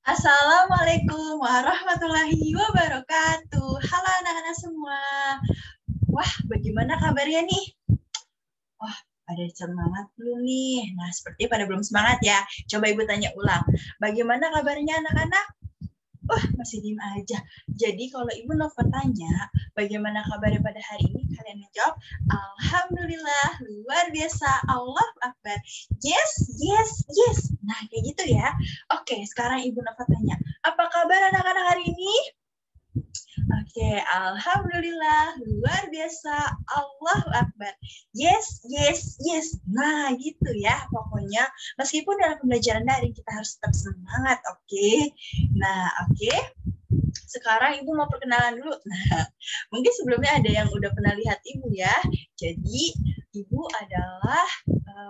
Assalamualaikum warahmatullahi wabarakatuh. Halo anak-anak semua. Wah, bagaimana kabarnya nih? Wah, pada semangat belum nih? Nah, seperti pada belum semangat ya. Coba Ibu tanya ulang. Bagaimana kabarnya anak-anak? Wah, masih diem aja. Jadi kalau Ibu Nova tanya, bagaimana kabarnya pada hari ini? Kalian menjawab, Alhamdulillah, luar biasa, Allah Akbar. Yes, yes, yes. Nah, kayak gitu ya. Oke, sekarang Ibu Nova tanya, apa kabar anak-anak hari ini? Oke, Alhamdulillah, luar biasa, Allahu Akbar. Yes, yes, yes. Nah, gitu ya. Pokoknya, meskipun dalam pembelajaran daring, kita harus tetap semangat, oke? Nah, oke. Sekarang Ibu mau perkenalan dulu. Nah, mungkin sebelumnya ada yang udah pernah lihat Ibu ya. Jadi, Ibu adalah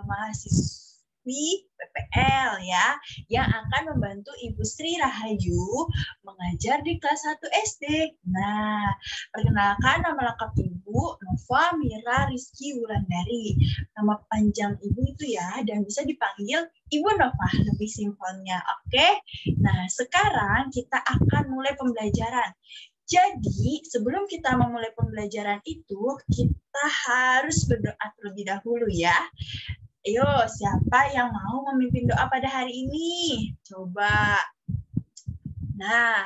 mahasiswi PPL ya, yang akan membantu Ibu Sri Rahayu mengajar di kelas 1 SD. Nah, perkenalkan nama lengkap Ibu Nova Mira Rizky Wulandari. Nama panjang Ibu itu ya, dan bisa dipanggil Ibu Nova, lebih simpelnya. Oke? Nah, sekarang kita akan mulai pembelajaran. Jadi, sebelum kita memulai pembelajaran itu, kita harus berdoa terlebih dahulu ya. Ayo, siapa yang mau memimpin doa pada hari ini? Coba. Nah,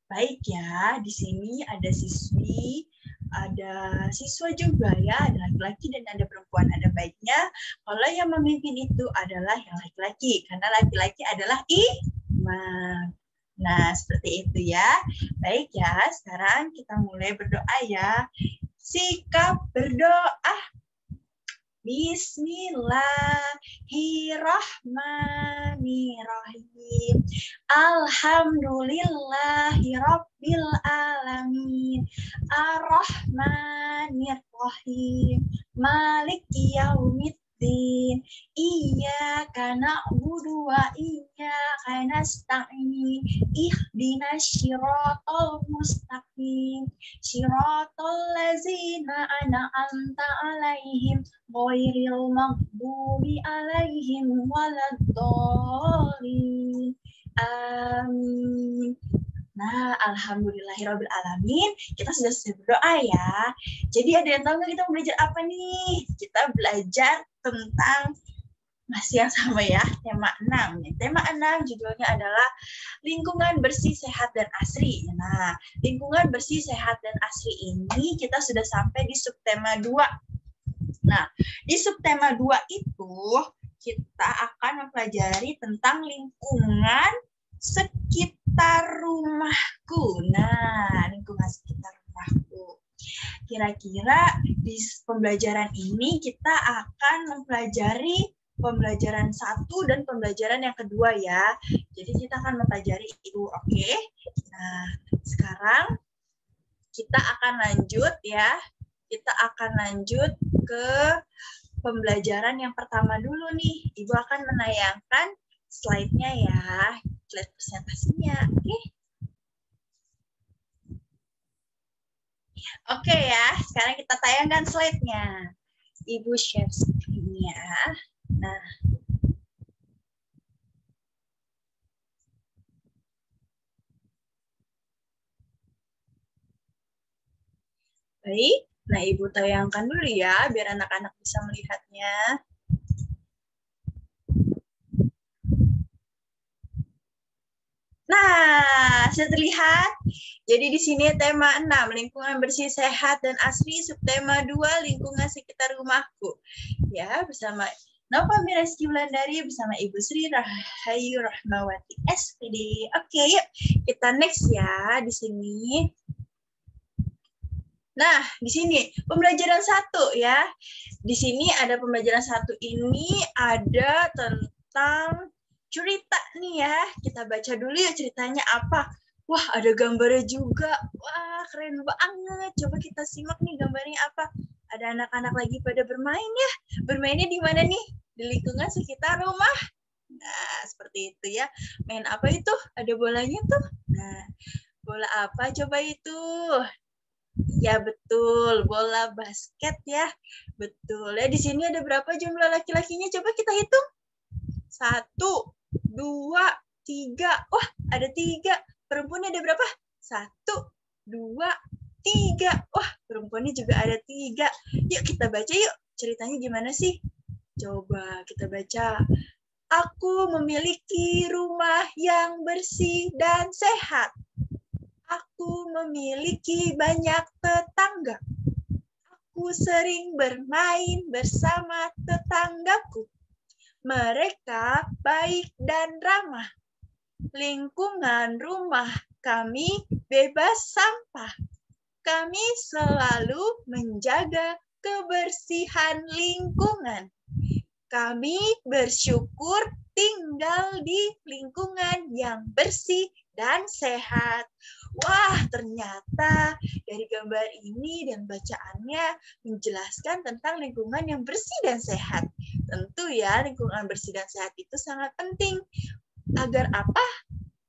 baik ya. Di sini ada siswi, ada siswa juga ya, ada laki-laki dan ada perempuan. Ada baiknya kalau yang memimpin itu adalah yang laki-laki, karena laki-laki adalah imam. Nah, seperti itu ya. Baik ya, sekarang kita mulai berdoa ya. Sikap berdoa. Bismillahirrahmanirrahim. Alhamdulillahirabbil alamin. Ar-Rahmanir-Rahim. Maliki yaumiddin. Iyyaka na'budu wa iyyaka nasta'in. Ihdinas siratal mustaqim. Siratal ladzina an'amta 'alaihim ghairil maghdubi 'alaihim waladdallin. Amin. Nah, alhamdulillahirabbil alamin. Kita sudah selesai berdoa ya. Jadi ada yang tahu nggak kita belajar apa nih? Kita belajar tentang masih yang sama ya, tema 6. Tema 6 judulnya adalah lingkungan bersih, sehat, dan asri. Nah, lingkungan bersih, sehat, dan asri ini kita sudah sampai di subtema 2. Nah, di subtema 2 itu kita akan mempelajari tentang lingkungan sekitar rumahku. Nah, lingkungan sekitar rumahku. Kira-kira di pembelajaran ini kita akan mempelajari pembelajaran 1 dan pembelajaran yang kedua ya. Jadi kita akan mempelajari itu, oke? Nah, sekarang kita akan lanjut ya. Kita akan lanjut ke pembelajaran yang pertama dulu nih. Ibu akan menayangkan slide-nya ya, slide presentasinya, oke? Oke ya, sekarang kita tayangkan slide-nya. Ibu share screen-nya. Nah, baik. Nah, Ibu tayangkan dulu ya, biar anak-anak bisa melihatnya. Nah, sudah terlihat? Jadi di sini tema 6, lingkungan bersih, sehat, dan asri. Subtema 2, lingkungan sekitar rumahku. Ya, bersama Nova Miraski Wulandari, bersama Ibu Sri Rahayu Rahmawati SPD. Oke, yuk kita next ya di sini. Nah, di sini pembelajaran 1 ya. Di sini ada pembelajaran 1 ini ada tentang cerita nih ya. Kita baca dulu ya ceritanya apa. Wah, ada gambarnya juga. Wah, keren banget. Coba kita simak nih gambarnya apa. Ada anak-anak lagi pada bermain ya. Bermainnya di mana nih? Di lingkungan sekitar rumah. Nah, seperti itu ya. Main apa itu? Ada bolanya tuh. Nah, bola apa coba itu? Ya betul, bola basket ya. Betul. Ya di sini ada berapa jumlah laki-lakinya? Coba kita hitung. 1, 2, 3. Wah, ada 3. Perempuannya ada berapa? 1, 2, 3. Wah, perempuannya juga ada 3. Yuk kita baca yuk. Ceritanya gimana sih? Coba kita baca. Aku memiliki rumah yang bersih dan sehat. Aku memiliki banyak tetangga. Aku sering bermain bersama tetanggaku. Mereka baik dan ramah. Lingkungan rumah kami bebas sampah. Kami selalu menjaga kebersihan lingkungan. Kami bersyukur tinggal di lingkungan yang bersih dan sehat. Wah, ternyata dari gambar ini dan bacaannya menjelaskan tentang lingkungan yang bersih dan sehat. Tentu ya, lingkungan bersih dan sehat itu sangat penting. Agar apa?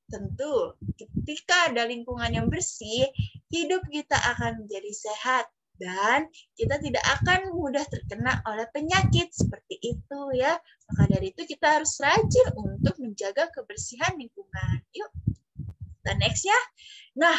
Tentu, ketika ada lingkungan yang bersih, hidup kita akan menjadi sehat dan kita tidak akan mudah terkena oleh penyakit seperti itu ya. Maka dari itu kita harus rajin untuk menjaga kebersihan lingkungan. Yuk, kita next ya. Nah,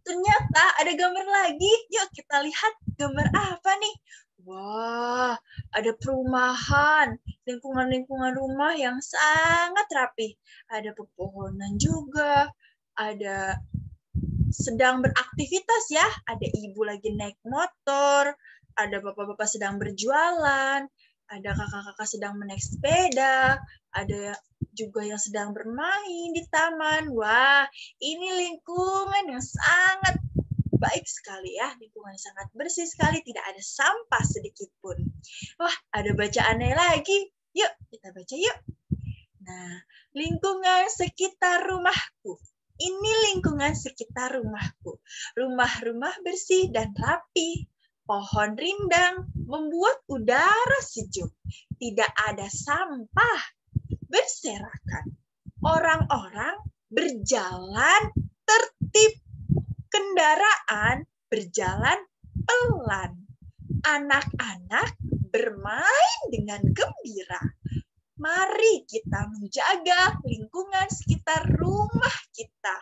ternyata ada gambar lagi. Yuk kita lihat gambar apa nih? Wah, ada perumahan, lingkungan-lingkungan rumah yang sangat rapi. Ada pepohonan juga, ada sedang beraktivitas ya, ada ibu lagi naik motor, ada bapak-bapak sedang berjualan, ada kakak-kakak sedang menaik sepeda, ada juga yang sedang bermain di taman. Wah, ini lingkungan yang sangat baik sekali ya, lingkungan sangat bersih sekali, tidak ada sampah sedikit pun. Wah, ada bacaannya lagi. Yuk, kita baca yuk. Nah, lingkungan sekitar rumahku. Ini lingkungan sekitar rumahku. Rumah-rumah bersih dan rapi. Pohon rindang membuat udara sejuk. Tidak ada sampah berserakan. Orang-orang berjalan tertib. Kendaraan berjalan pelan. Anak-anak bermain dengan gembira. Mari kita menjaga lingkungan sekitar rumah kita.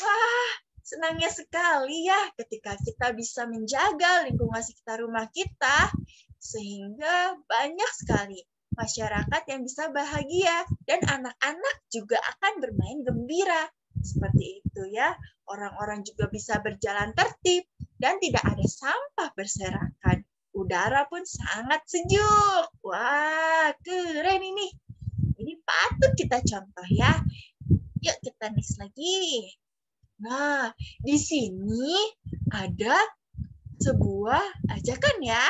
Wah, senangnya sekali ya ketika kita bisa menjaga lingkungan sekitar rumah kita, sehingga banyak sekali masyarakat yang bisa bahagia dan anak-anak juga akan bermain gembira. Seperti itu ya, orang-orang juga bisa berjalan tertib dan tidak ada sampah berserakan. Udara pun sangat sejuk. Wah, keren ini. Ini patut kita contoh ya. Yuk kita next lagi. Nah, di sini ada sebuah ajakan ya.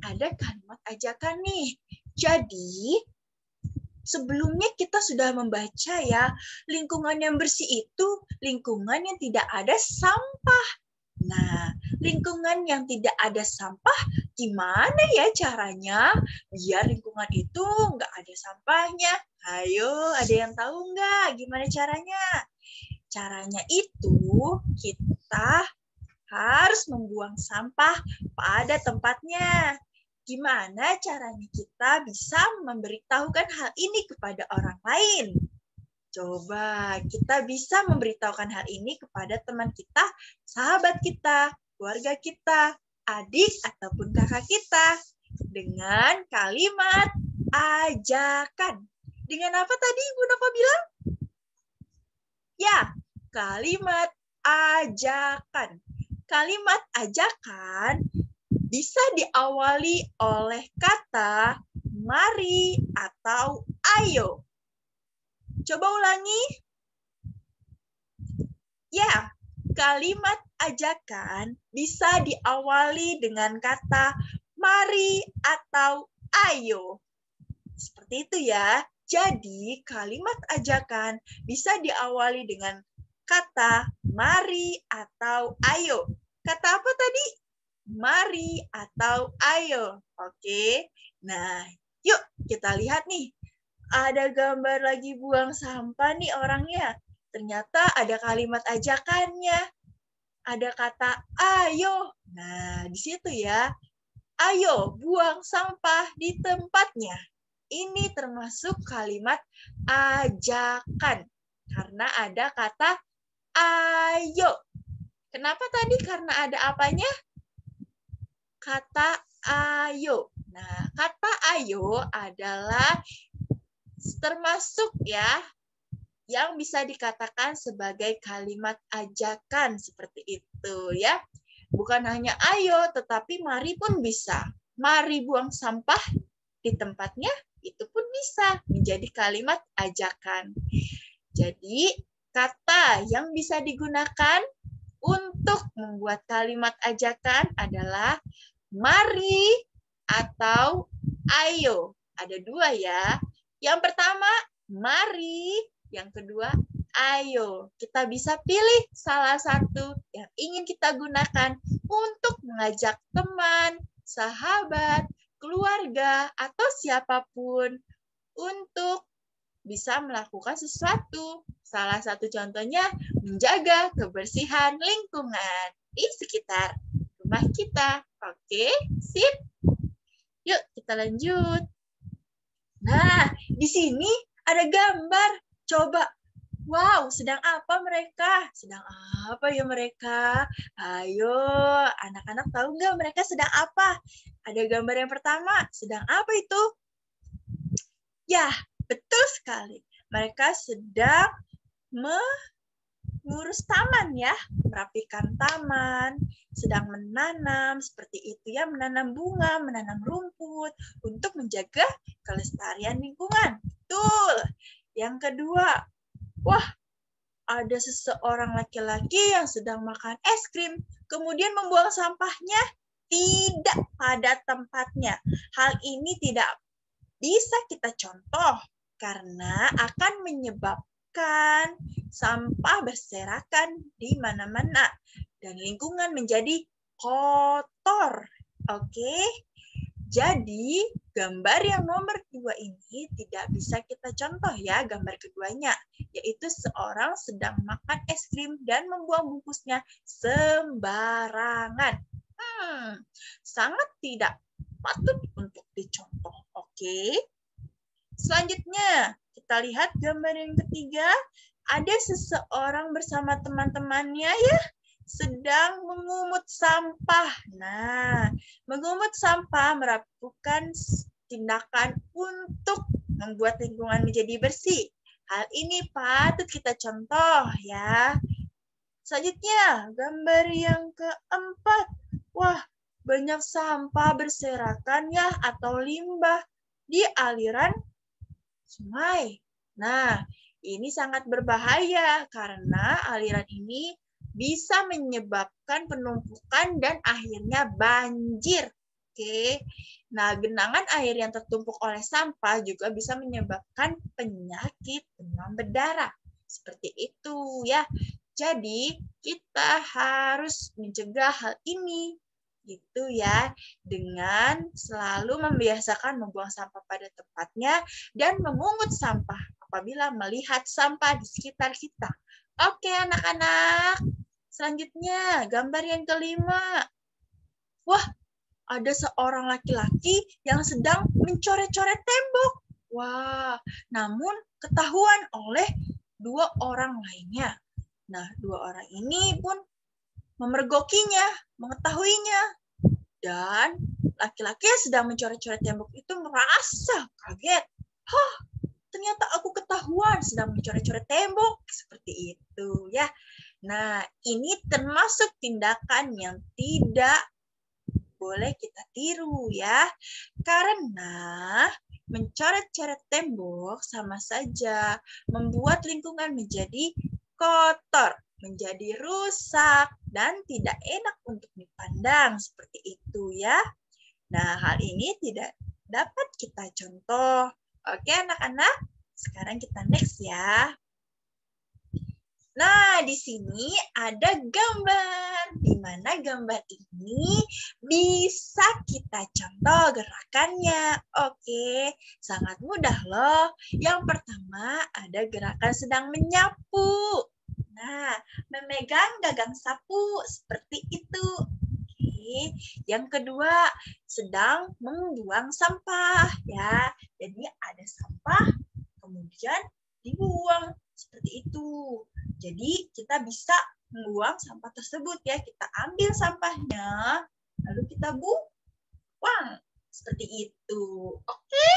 Ada kalimat ajakan nih. Jadi, sebelumnya kita sudah membaca ya, lingkungan yang bersih itu lingkungan yang tidak ada sampah. Nah, lingkungan yang tidak ada sampah, gimana ya caranya biar lingkungan itu nggak ada sampahnya? Ayo, ada yang tahu nggak gimana caranya? Caranya itu kita harus membuang sampah pada tempatnya. Gimana caranya kita bisa memberitahukan hal ini kepada orang lain? Coba kita bisa memberitahukan hal ini kepada teman kita, sahabat kita, keluarga kita, adik ataupun kakak kita dengan kalimat ajakan. Dengan apa tadi Bu Nova bilang? Ya, kalimat ajakan. Kalimat ajakan bisa diawali oleh kata mari atau ayo. Coba ulangi. Ya, kalimat ajakan bisa diawali dengan kata mari atau ayo. Seperti itu ya. Jadi, kalimat ajakan bisa diawali dengan kata mari atau ayo. Kata apa tadi? Mari atau ayo. Oke. Nah, yuk kita lihat nih. Ada gambar lagi buang sampah nih orangnya. Ternyata ada kalimat ajakannya. Ada kata ayo. Nah, di situ ya. Ayo buang sampah di tempatnya. Ini termasuk kalimat ajakan. Karena ada kata ayo. Kenapa tadi? Karena ada apanya? Kata ayo. Nah, kata ayo adalah termasuk ya yang bisa dikatakan sebagai kalimat ajakan seperti itu ya. Bukan hanya ayo, tetapi mari pun bisa. Mari buang sampah di tempatnya, itu pun bisa menjadi kalimat ajakan. Jadi, kata yang bisa digunakan untuk membuat kalimat ajakan adalah mari atau ayo. Ada dua ya. Yang pertama, mari. Yang kedua, ayo. Kita bisa pilih salah satu yang ingin kita gunakan untuk mengajak teman, sahabat, keluarga, atau siapapun untuk bisa melakukan sesuatu. Salah satu contohnya menjaga kebersihan lingkungan di sekitar rumah kita. Oke, sip. Yuk kita lanjut. Nah, di sini ada gambar. Coba, wow, sedang apa mereka? Sedang apa ya mereka? Ayo, anak-anak tahu nggak mereka sedang apa? Ada gambar yang pertama, sedang apa itu? Ya, betul sekali. Mereka sedang mengurus taman ya, merapikan taman, sedang menanam, seperti itu ya, menanam bunga, menanam rumput, untuk menjaga kelestarian lingkungan. Betul. Yang kedua, wah, ada seseorang laki-laki yang sedang makan es krim, kemudian membuang sampahnya tidak pada tempatnya. Hal ini tidak bisa kita contoh karena akan menyebabkan sampah berserakan di mana-mana dan lingkungan menjadi kotor. Oke? Jadi, gambar yang nomor 2 ini tidak bisa kita contoh ya, gambar keduanya, yaitu seorang sedang makan es krim dan membuang bungkusnya sembarangan. Sangat tidak patut untuk dicontoh. Oke. Selanjutnya, kita lihat gambar yang ketiga. Ada seseorang bersama teman-temannya ya, sedang mengumpul sampah. Nah, mengumpul sampah merupakan tindakan untuk membuat lingkungan menjadi bersih. Hal ini patut kita contoh ya. Selanjutnya, gambar yang keempat. Wah, banyak sampah berserakan ya atau limbah di aliran sungai. Nah, ini sangat berbahaya karena aliran ini bisa menyebabkan penumpukan dan akhirnya banjir. Oke. Nah, genangan air yang tertumpuk oleh sampah juga bisa menyebabkan penyakit demam berdarah. Seperti itu ya. Jadi, kita harus mencegah hal ini gitu ya, dengan selalu membiasakan membuang sampah pada tempatnya dan memungut sampah apabila melihat sampah di sekitar kita. Oke anak-anak, selanjutnya gambar yang kelima. Wah, ada seorang laki-laki yang sedang mencoret-coret tembok. Wah, namun ketahuan oleh dua orang lainnya. Nah, dua orang ini pun memergokinya, mengetahuinya. Dan laki-laki yang sedang mencoret-coret tembok itu merasa kaget. Ternyata aku ketahuan sedang mencoret-coret tembok. Seperti itu ya. Nah, ini termasuk tindakan yang tidak boleh kita tiru ya. Karena mencoret-coret tembok sama saja membuat lingkungan menjadi kotor, menjadi rusak, dan tidak enak untuk dipandang seperti itu ya. Nah, hal ini tidak dapat kita contoh. Oke anak-anak, sekarang kita next ya. Nah, di sini ada gambar, di mana gambar ini bisa kita contoh gerakannya. Oke, sangat mudah loh. Yang pertama ada gerakan sedang menyapu. Nah, memegang gagang sapu seperti itu. Oke, yang kedua sedang membuang sampah ya. Jadi ada sampah, kemudian dibuang seperti seperti itu. Jadi kita bisa membuang sampah tersebut ya. Kita ambil sampahnya, lalu kita buang. Seperti itu. Oke?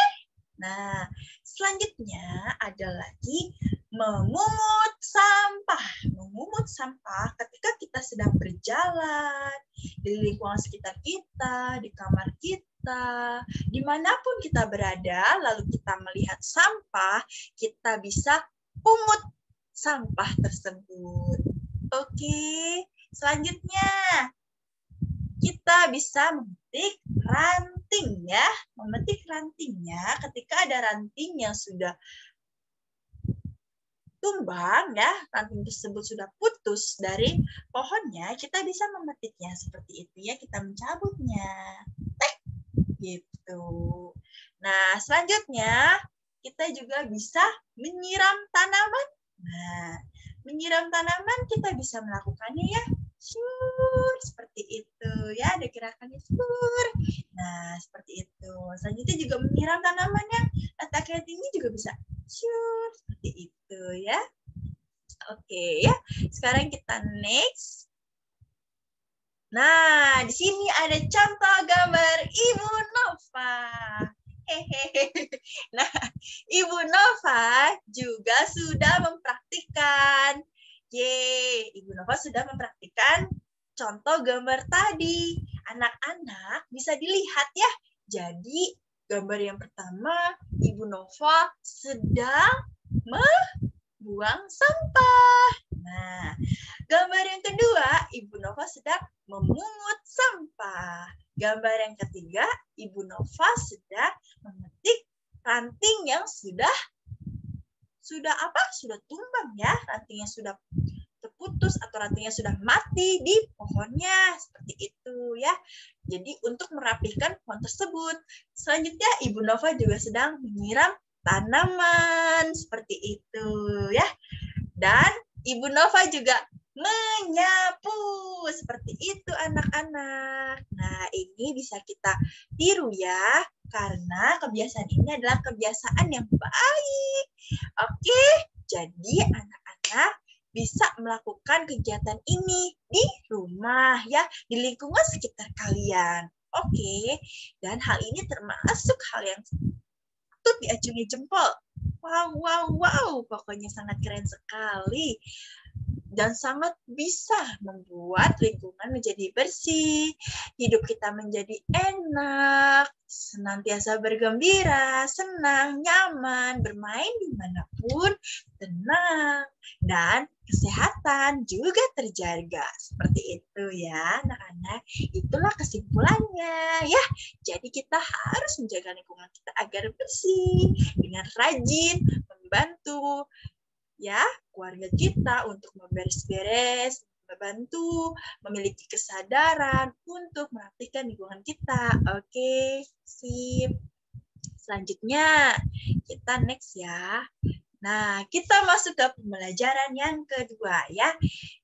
Nah, selanjutnya ada lagi memungut sampah. Memungut sampah ketika kita sedang berjalan di lingkungan sekitar kita, di kamar kita, dimanapun kita berada, lalu kita melihat sampah, kita bisa pungut sampah tersebut. Oke, selanjutnya kita bisa memetik ranting ya. Memetik rantingnya ketika ada ranting yang sudah tumbang ya, ranting tersebut sudah putus dari pohonnya, kita bisa memetiknya seperti itu ya, kita mencabutnya. Gitu. Nah, selanjutnya kita juga bisa menyiram tanaman. Nah, menyiram tanaman kita bisa melakukannya ya. Seperti itu ya, ada gerakannya Nah, seperti itu. Selanjutnya juga menyiram tanamannya, letaknya tinggi juga bisa seperti itu ya. Oke ya. Sekarang kita next. Nah, di sini ada contoh gambar Ibu Nova. Hehehe. Nah, Ibu Nova juga sudah mempraktikkan. Ibu Nova sudah mempraktikkan contoh gambar tadi. Anak-anak bisa dilihat ya. Jadi, gambar yang pertama, Ibu Nova sedang membuang sampah. Nah, gambar yang kedua, Ibu Nova sedang memungut sampah. Gambar yang ketiga, Ibu Nova sedang memetik ranting yang sudah tumbang ya, rantingnya sudah terputus atau rantingnya sudah mati di pohonnya, seperti itu ya. Jadi untuk merapikan pohon tersebut. Selanjutnya Ibu Nova juga sedang menyiram tanaman, seperti itu ya. Dan Ibu Nova juga menyapu, seperti itu anak-anak. Nah, ini bisa kita tiru ya, karena kebiasaan ini adalah kebiasaan yang baik. Oke, jadi anak-anak bisa melakukan kegiatan ini di rumah ya, di lingkungan sekitar kalian. Oke, dan hal ini termasuk hal yang patut diacungi jempol. Wow, pokoknya sangat keren sekali. Dan sangat bisa membuat lingkungan menjadi bersih, hidup kita menjadi enak, senantiasa bergembira, senang, nyaman, bermain dimanapun, tenang, dan kesehatan juga terjaga. Seperti itu ya anak-anak, itulah kesimpulannya ya. Jadi kita harus menjaga lingkungan kita agar bersih, dengan rajin membantu ya keluarga kita untuk memberes-beres, membantu, memiliki kesadaran untuk merapikan lingkungan kita. Oke, sip. Selanjutnya kita next ya. Nah, kita masuk ke pembelajaran yang kedua ya.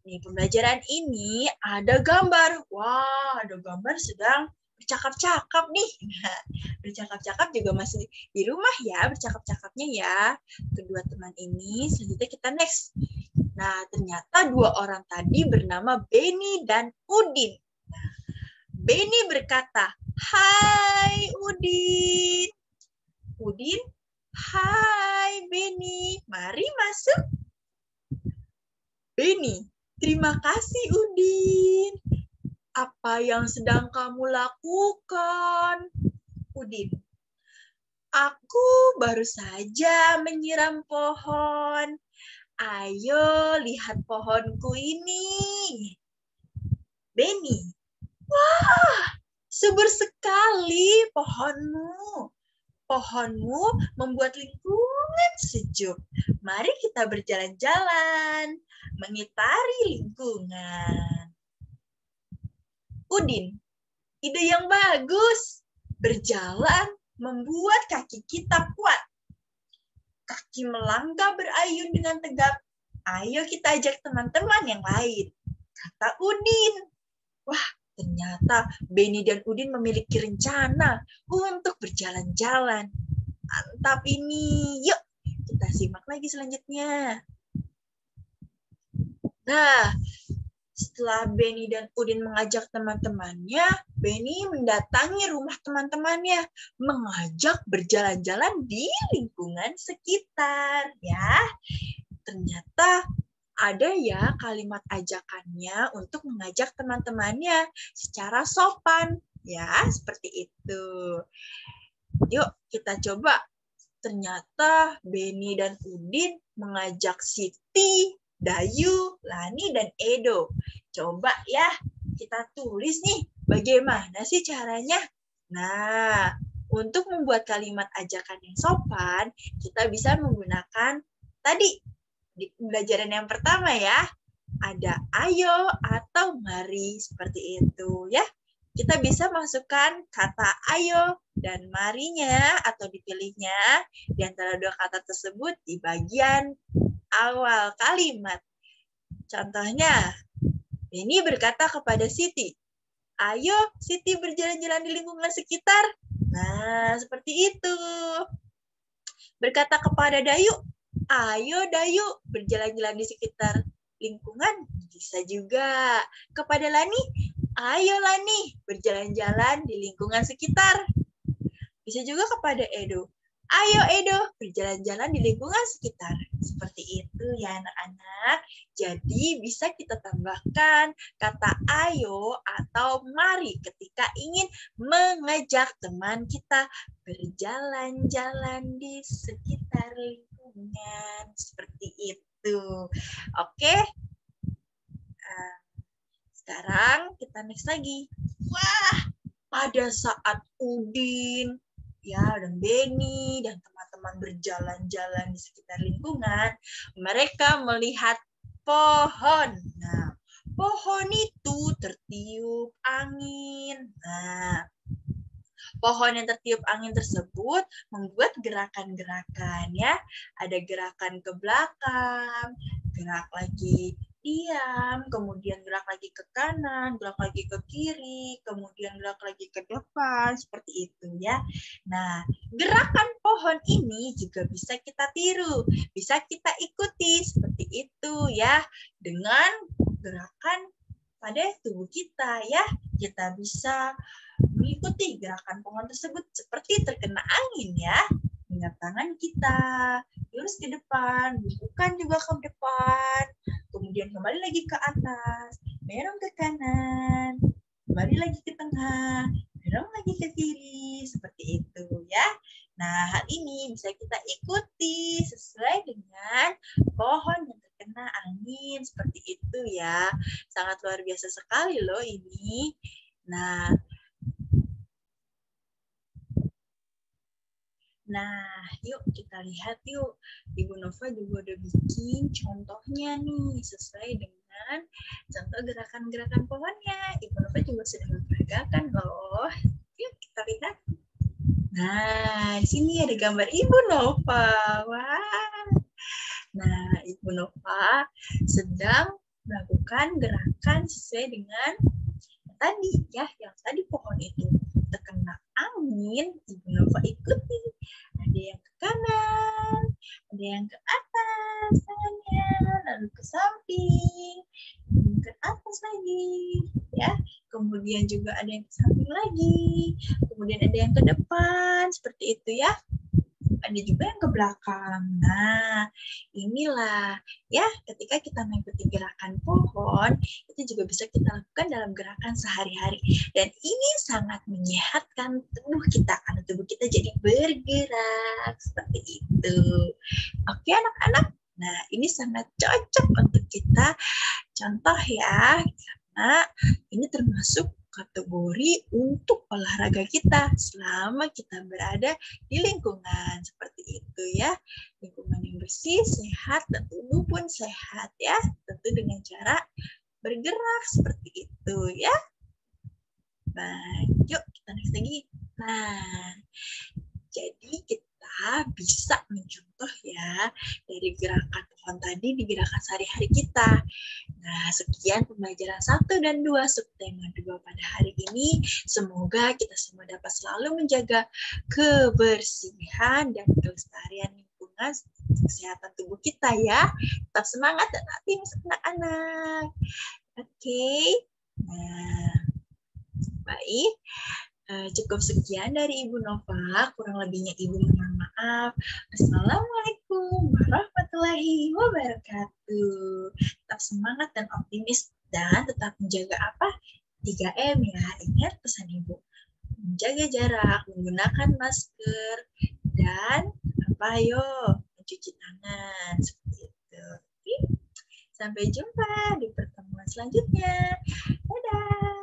Nih, pembelajaran ini ada gambar. Wah, ada gambar sedang bercakap-cakap nih. Nah, bercakap-cakap juga masih di rumah ya, bercakap-cakapnya ya. Kedua teman ini, selanjutnya kita next. Nah, ternyata dua orang tadi bernama Benny dan Udin. Nah, Benny berkata, "Hai Udin." Udin, "Hai Benny, mari masuk." Benny, "Terima kasih Udin. Apa yang sedang kamu lakukan?" Udin, "Aku baru saja menyiram pohon. Ayo lihat pohonku ini." Benny, "Wah, subur sekali pohonmu. Pohonmu membuat lingkungan sejuk. Mari kita berjalan-jalan, mengitari lingkungan." Udin, "Ide yang bagus. Berjalan membuat kaki kita kuat. Kaki melangkah berayun dengan tegap. Ayo kita ajak teman-teman yang lain," kata Udin. Wah, ternyata Benny dan Udin memiliki rencana untuk berjalan-jalan. Mantap ini. Yuk, kita simak lagi selanjutnya. Nah, setelah Benny dan Udin mengajak teman-temannya, Benny mendatangi rumah teman-temannya, mengajak berjalan-jalan di lingkungan sekitar. Ya, ternyata ada ya kalimat ajakannya untuk mengajak teman-temannya secara sopan. Ya, seperti itu. Yuk, kita coba. Ternyata Benny dan Udin mengajak Siti, Dayu, Lani, dan Edo. Coba ya, kita tulis nih bagaimana sih caranya. Nah, untuk membuat kalimat ajakan yang sopan, kita bisa menggunakan tadi di pembelajaran yang pertama ya. Ada ayo atau mari, seperti itu ya. Kita bisa masukkan kata ayo dan marinya atau dipilihnya di antara dua kata tersebut di bagian awal kalimat. Contohnya, Benny berkata kepada Siti, ayo Siti berjalan-jalan di lingkungan sekitar. Nah, seperti itu. Berkata kepada Dayu, ayo Dayu berjalan-jalan di sekitar lingkungan. Bisa juga. Kepada Lani, ayo Lani berjalan-jalan di lingkungan sekitar. Bisa juga kepada Edo, ayo Edo berjalan-jalan di lingkungan sekitar. Seperti itu ya anak-anak. Jadi bisa kita tambahkan kata ayo atau mari ketika ingin mengajak teman kita berjalan-jalan di sekitar lingkungan. Seperti itu. Oke. Sekarang kita next lagi. Wah, pada saat Udin ya dan Benny dan teman-teman berjalan-jalan di sekitar lingkungan, mereka melihat pohon. Nah, pohon itu tertiup angin. Nah, pohon yang tertiup angin tersebut membuat gerakan-gerakan ya. Ada gerakan ke belakang, gerak lagi diam, kemudian gerak lagi ke kanan, gerak lagi ke kiri, kemudian gerak lagi ke depan, seperti itu ya. Nah, gerakan pohon ini juga bisa kita tiru, bisa kita ikuti seperti itu ya, dengan gerakan pada tubuh kita ya. Kita bisa mengikuti gerakan pohon tersebut seperti terkena angin ya. Dengan tangan kita lurus ke depan, bukan juga ke depan, kemudian kembali lagi ke atas, merong ke kanan, kembali lagi ke tengah, merong lagi ke kiri, seperti itu ya. Nah, hal ini bisa kita ikuti sesuai dengan pohon yang terkena angin, seperti itu ya. Sangat luar biasa sekali loh ini. Nah, yuk kita lihat yuk. Ibu Nova juga udah bikin contohnya nih, sesuai dengan contoh gerakan-gerakan pohonnya. Ibu Nova juga sudah memperagakan loh. Yuk kita lihat. Nah, di sini ada gambar Ibu Nova. Wah. Nah, Ibu Nova sedang melakukan gerakan sesuai dengan tadi ya, yang tadi pohon itu terkena angin, Ibu Nova ikuti. Ada yang ke kanan, ada yang ke atas tangannya, lalu ke samping, ke atas lagi, ya. Kemudian juga ada yang ke samping lagi, kemudian ada yang ke depan, seperti itu ya. Ada juga yang ke belakang. Nah, inilah ya, ketika kita mengikuti gerakan pohon, itu juga bisa kita lakukan dalam gerakan sehari-hari. Dan ini sangat menyehatkan tubuh kita, karena tubuh kita jadi bergerak seperti itu. Oke anak-anak, nah ini sangat cocok untuk kita contoh ya, karena ini termasuk kategori untuk olahraga kita selama kita berada di lingkungan seperti itu ya. Lingkungan yang bersih, sehat, dan tubuh pun sehat ya. Tentu dengan cara bergerak seperti itu ya. Baik, yuk kita next lagi. Nah, jadi kita bisa mencontoh ya dari gerakan pohon tadi di gerakan sehari-hari kita. Nah, sekian pembelajaran 1 dan 2 subtema 2 pada hari ini. Semoga kita semua dapat selalu menjaga kebersihan dan kelestarian lingkungan menjaga kesehatan tubuh kita ya. Tetap semangat dan optimis anak-anak. Oke. Nah, baik. Cukup sekian dari Ibu Nova, kurang lebihnya Ibu mohon maaf. Assalamualaikum warahmatullahi wabarakatuh. Tetap semangat dan optimis dan tetap menjaga apa? 3M ya. Ingat pesan Ibu. Menjaga jarak, menggunakan masker, dan apa yo? Mencuci tangan seperti itu. Oke? Sampai jumpa di pertemuan selanjutnya. Dadah.